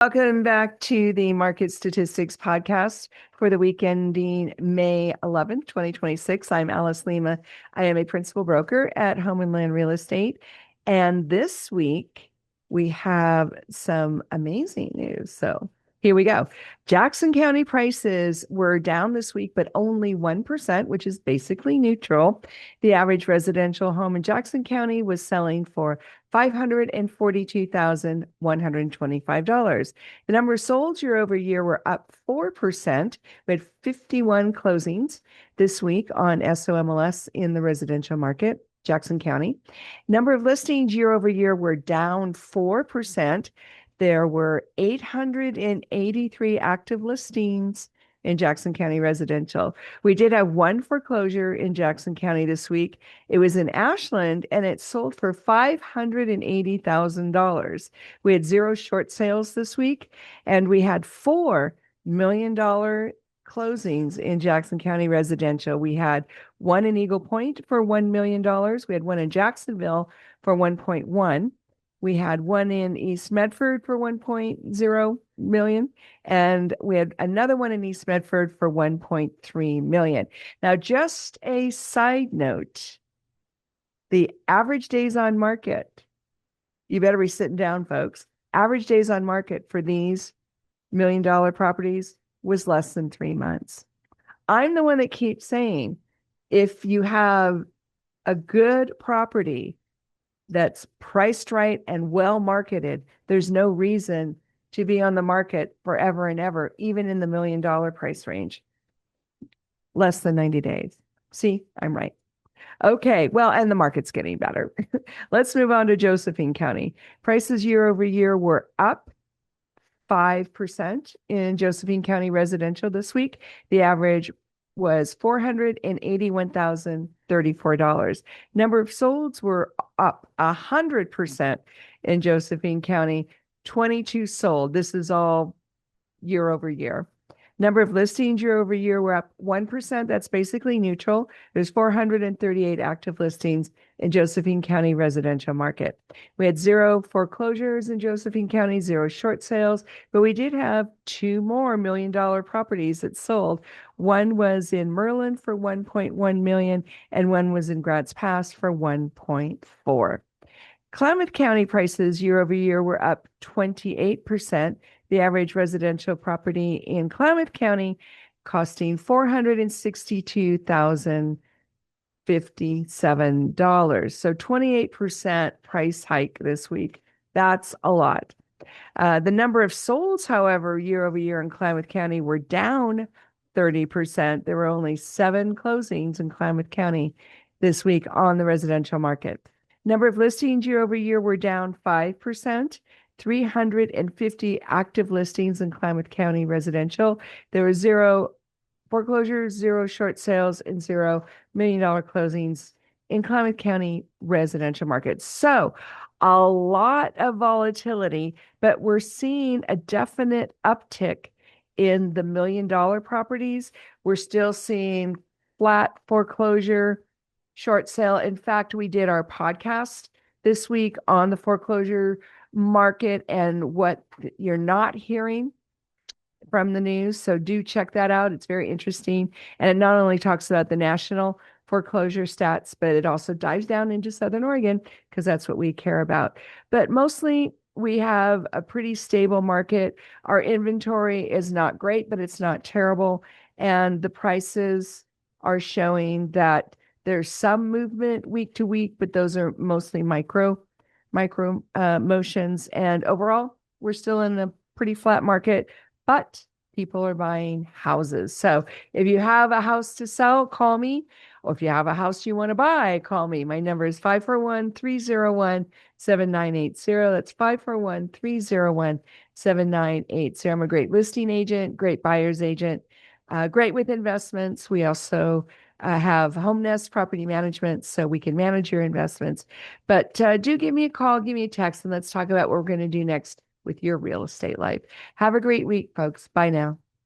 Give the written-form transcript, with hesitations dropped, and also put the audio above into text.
Welcome back to the Market Statistics Podcast for the week ending May 11th, 2026. I'm Alice Lema. I am a principal broker at Home and Land Real Estate. And this week, we have some amazing news. So here we go. Jackson County prices were down this week, but only 1%, which is basically neutral. The average residential home in Jackson County was selling for $542,125. The numbers sold year over year were up 4%. We had 51 closings this week on SOMLS in the residential market, Jackson County. Number of listings year over year were down 4%. There were 883 active listings in Jackson County residential. We did have one foreclosure in Jackson County this week. It was in Ashland and it sold for $580,000. We had 0 short sales this week and we had $4 million closings in Jackson County residential. We had one in Eagle Point for $1 million. We had one in Jacksonville for 1.1. We had one in East Medford for 1.0 million, and we had another one in East Medford for 1.3 million. Now, just a side note, the average days on market, you better be sitting down, folks. Average days on market for these $1 million properties was less than 3 months. I'm the one that keeps saying, if you have a good property that's priced right and well marketed, there's no reason to be on the market forever and ever, even in the $1 million price range. Less than 90 days. See, I'm right. Okay, well, and the market's getting better. Let's move on to Josephine County. Prices year over year were up 5% in Josephine County residential this week. The average was $481,034. Number of solds were up 100% in Josephine County, 22 sold. This is all year over year. Number of listings year over year were up 1%. That's basically neutral. There's 438 active listings in Josephine County residential market. We had 0 foreclosures in Josephine County, 0 short sales, but we did have 2 more $1 million properties that sold. One was in Merlin for 1.1 million, and one was in Grants Pass for 1.4. Klamath County prices year over year were up 28%. The average residential property in Klamath County costing $462,057. So 28% price hike this week. That's a lot. The number of solds, however, year over year in Klamath County were down 30%. There were only 7 closings in Klamath County this week on the residential market. Number of listings year over year were down 5%. 350 active listings in Klamath County residential. There were 0 foreclosures, 0 short sales, and 0 $1 million closings in Klamath County residential markets. So a lot of volatility, but we're seeing a definite uptick in the $1 million properties. We're still seeing flat foreclosure, short sale. In fact, we did our podcast this week on the foreclosure market and what you're not hearing from the news. So do check that out. It's very interesting. And it not only talks about the national foreclosure stats, but it also dives down into Southern Oregon because that's what we care about. But mostly we have a pretty stable market. Our inventory is not great, but it's not terrible. And the prices are showing that there's some movement week to week, but those are mostly micro motions. And overall, we're still in a pretty flat market, but people are buying houses. So if you have a house to sell, call me. Or if you have a house you want to buy, call me. My number is 541-301-7980. That's 541-301-7980. I'm a great listing agent, great buyer's agent, great with investments. We also have home nest property management, so we can manage your investments. But do give me a call, give me a text, and let's talk about what we're going to do next with your real estate life. Have a great week, folks. Bye now.